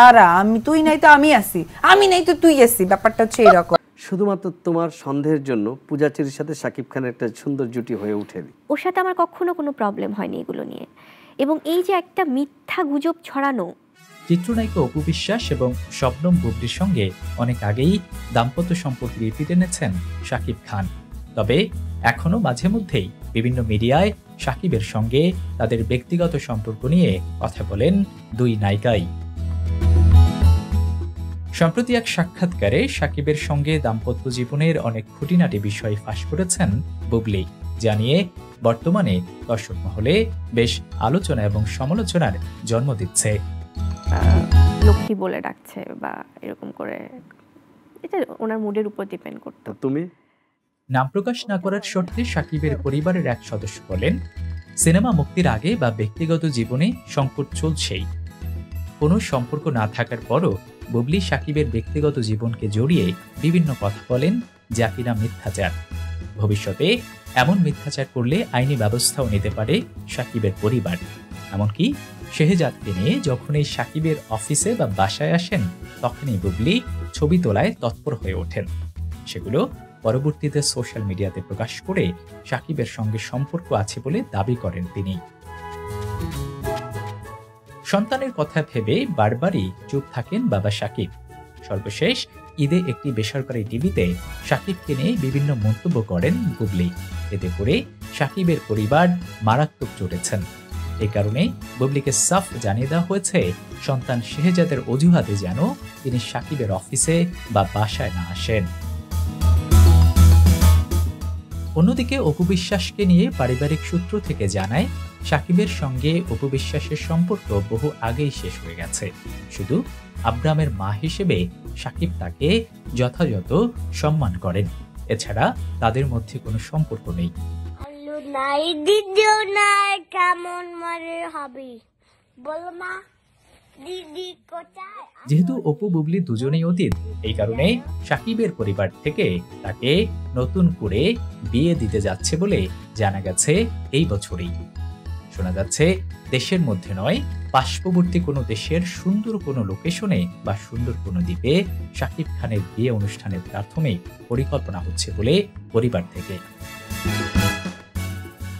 তারা আমি তুই নাই তো আমি আছি, আমি নাই তো তুই আছি, ব্যাপারটা হচ্ছে এরকম। শুধুমাত্র তোমার সন্দেহের জন্য পূজাচেরির সাথে শাকিব খানের একটা সুন্দর জুটি হয়ে ওঠেনি। ওর সাথে আমার কখনো কোনো প্রবলেম হয়নি এগুলো নিয়ে। এবং এই যে একটা মিথ্যা গুজব ছড়ানো। চিত্রনায়িকা অপু বিশ্বাস এবং শবনম বুবলির সঙ্গে অনেক আগেই দাম্পত্য সম্পর্কে রীতি টেনেছেন শাকিব খান। তবে এখনো মাঝে মধ্যেই বিভিন্ন মিডিয়ায় শাকিবের সঙ্গে তাদের ব্যক্তিগত সম্পর্ক নিয়ে কথা বলেন দুই নায়িকাই। সম্প্রতি এক সাক্ষাৎকারে শাকিবের সঙ্গে দাম্পত্য জীবনের অনেক খুঁটিনাটি বিষয় ফাঁস করেছেন বুবলি, জানিয়ে বর্তমানে দর্শক মহলে বেশ আলোচনা এবং সমালোচনার জন্ম দিচ্ছে। লক্ষ্মী বলে ডাকছে বা এরকম করে, এটা ওনার মুডের উপর ডিপেন্ড করতো। তুমি নাম প্রকাশ না করার শর্তে শাকিবের পরিবারের এক সদস্য বলেন, সিনেমা মুক্তির আগে বা ব্যক্তিগত জীবনে সংকট চলছেই। কোনো সম্পর্ক না থাকার পরও বুবলি শাকিবের ব্যক্তিগত জীবনকে জড়িয়ে বিভিন্ন কথা বলেন, যা কিনা মিথ্যাচার। ভবিষ্যতে এমন মিথ্যাচার করলে আইনি ব্যবস্থাও নিতে পারে শাকিবের পরিবার। এমনকি শেহজাদকে নিয়ে যখনই শাকিবের অফিসে বা বাসায় আসেন, তখনই বুবলি ছবি তোলায় তৎপর হয়ে ওঠেন। সেগুলো পরবর্তীতে সোশ্যাল মিডিয়াতে প্রকাশ করে শাকিবের সঙ্গে সম্পর্ক আছে বলে দাবি করেন তিনি। সন্তানের কথা ভেবে বারবারই চুপ থাকেন বাবা শাকিব। সর্বশেষ ঈদে একটি বেসরকারি টিভিতে শাকিবকে নিয়ে বিভিন্ন মন্তব্য করেন বুবলি। এতে করে শাকিবের পরিবার মারাত্মক চটেছেন। এই কারণে বুবলিকে সাফ জানিয়ে দেওয়া হয়েছে, সন্তান শেহজাদের অজুহাতে যেন তিনি শাকিবের অফিসে বা বাসায় না আসেন। অন্যদিকে অপু বিশ্বাসকে নিয়ে পারিবারিক সূত্র থেকে জানায়, শাকিবের সঙ্গে অপু বিশ্বাসের সম্পর্ক বহু আগেই শেষ হয়ে গেছে। শুধু আব্রামের মা হিসেবে শাকিব তাকে যথাযথ সম্মান করেন। এছাড়া তাদের মধ্যে কোনো সম্পর্ক নেই। যেহেতু অপু বুবলি দুজনেই অতীত, এই কারণে শাকিবের পরিবার থেকে তাকে নতুন করে বিয়ে দিতে যাচ্ছে বলে জানা গেছে এই বছরই। শোনা যাচ্ছে দেশের মধ্যে নয়, পার্শ্ববর্তী কোনো দেশের সুন্দর কোনো লোকেশনে বা সুন্দর কোনো দ্বীপে শাকিব খানের বিয়ে অনুষ্ঠানের প্রাথমিক পরিকল্পনা হচ্ছে বলে পরিবার থেকে।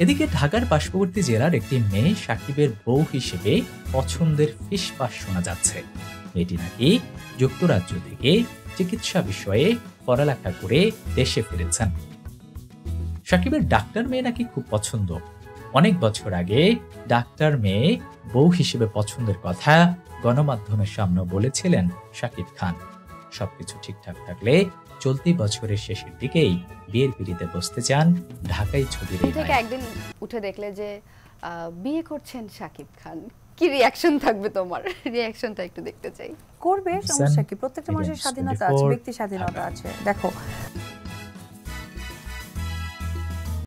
এদিকে ঢাকার পার্শ্ববর্তী জেলার একটি মেয়ে শাকিবের বউ হিসেবে পছন্দের ফিসফাস শোনা যাচ্ছে। মেয়েটি নাকি যুক্তরাজ্য থেকে চিকিৎসা বিষয়ে পড়ালেখা করে দেশে ফিরেছেন। শাকিবের ডাক্তার মেয়ে নাকি খুব পছন্দ। অনেক বছর আগে ডাক্তার মেয়ে বউ হিসেবে পছন্দের কথা গণমাধ্যমের সামনে বলেছিলেন শাকিব খান। সবকিছু ঠিকঠাক থাকলে চলতি বছরের শেষের দিকেই বিয়ের পিড়িতে বসতে চান ঢাকায় ছবির। থেকে একদিন উঠে দেখলে যে বিয়ে করছেন শাকিব খান, কি রিঅ্যাকশন থাকবে তোমার? রিঅ্যাকশনটা একটু দেখতে চাই। করবে, সমস্যা কি? প্রত্যেকটা মানুষের স্বাধীনতা আছে, ব্যক্তি স্বাধীনতা আছে। দেখো